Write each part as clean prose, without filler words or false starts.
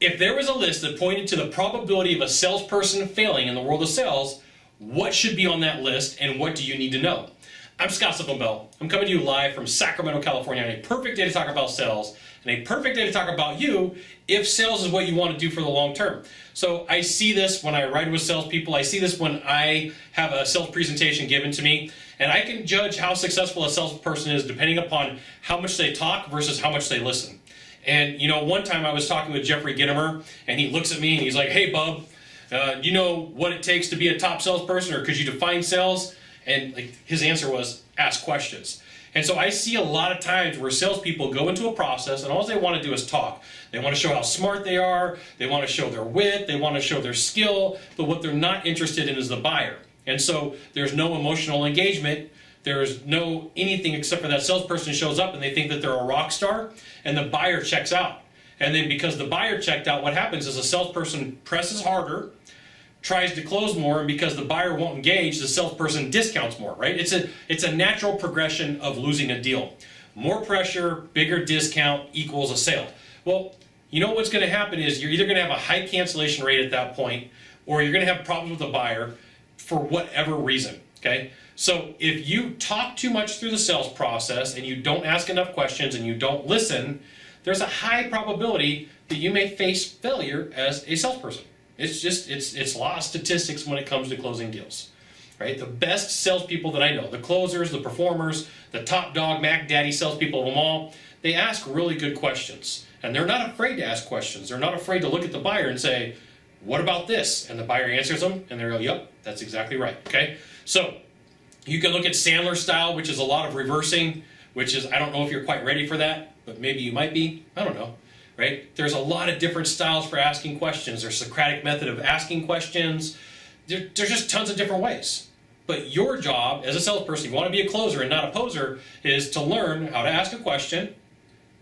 if there was a list that pointed to the probability of a salesperson failing in the world of sales, what should be on that list and what do you need to know? I'm Sylvan Bell. I'm coming to you live from Sacramento, California on a perfect day to talk about sales and a perfect day to talk about you if sales is what you want to do for the long term. So I see this when I ride with salespeople. I see this when I have a sales presentation given to me, and I can judge how successful a salesperson is depending upon how much they talk versus how much they listen. And you know, one time I was talking with Jeffrey Gittimer, and he looks at me and he's like, "Hey, bub, you know what it takes to be a top salesperson, or could you define sales?" And like, his answer was, ask questions. And so I see a lot of times where salespeople go into a process and all they want to do is talk. They want to show how smart they are, they want to show their wit, they want to show their skill, but what they're not interested in is the buyer. And so there's no emotional engagement, there's no anything except for that salesperson shows up and they think that they're a rock star, and the buyer checks out. And then because the buyer checked out, what happens is a salesperson presses harder, tries to close more, and because the buyer won't engage, the salesperson discounts more, right? It's a natural progression of losing a deal. More pressure, bigger discount equals a sale. Well, you know what's going to happen is you're either going to have a high cancellation rate at that point, or you're going to have problems with the buyer for whatever reason, okay? So if you talk too much through the sales process and you don't ask enough questions and you don't listen, there's a high probability that you may face failure as a salesperson. It's law of statistics when it comes to closing deals, right? The best salespeople that I know, the closers, the performers, the top dog, Mac Daddy salespeople of them all, they ask really good questions. And they're not afraid to ask questions. They're not afraid to look at the buyer and say, "What about this?" And the buyer answers them, and they go, "Yep, that's exactly right," okay? So you can look at Sandler style, which is a lot of reversing, which is, I don't know if you're quite ready for that, but maybe you might be, I don't know. Right? There's a lot of different styles for asking questions. There's Socratic method of asking questions. There's just tons of different ways. But your job as a salesperson, if you want to be a closer and not a poser, is to learn how to ask a question,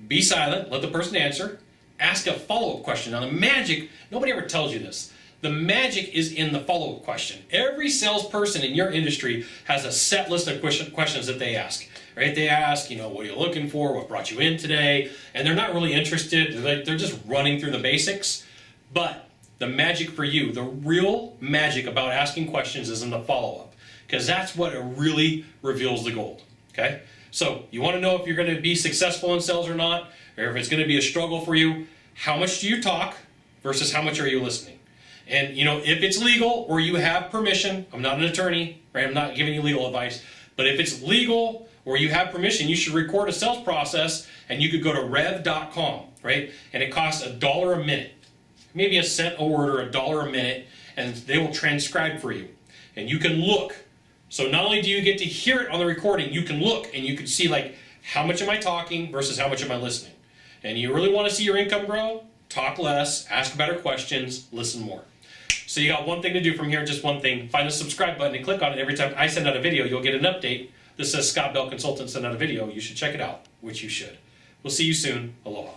be silent, let the person answer, ask a follow-up question. Now the magic, nobody ever tells you this. The magic is in the follow-up question. Every salesperson in your industry has a set list of questions that they ask. Right? They ask, you know, what are you looking for? What brought you in today? And they're not really interested. They're just running through the basics. But the magic for you, the real magic about asking questions is in the follow-up, because that's what really reveals the gold. Okay? So you want to know if you're going to be successful in sales or not, or if it's going to be a struggle for you. How much do you talk versus how much are you listening? And you know, if it's legal or you have permission, I'm not an attorney, right? I'm not giving you legal advice, but if it's legal or you have permission, you should record a sales process, and you could go to rev.com, right? And it costs $1 a minute, maybe a cent a word or $1 a minute, and they will transcribe for you. And you can look. So not only do you get to hear it on the recording, you can look and you can see like, how much am I talking versus how much am I listening? And you really want to see your income grow? Talk less, ask better questions, listen more. So you got one thing to do from here, just one thing. Find the subscribe button and click on it. Every time I send out a video, you'll get an update. This says Scott Bell Consultant sent out a video. You should check it out, which you should. We'll see you soon. Aloha.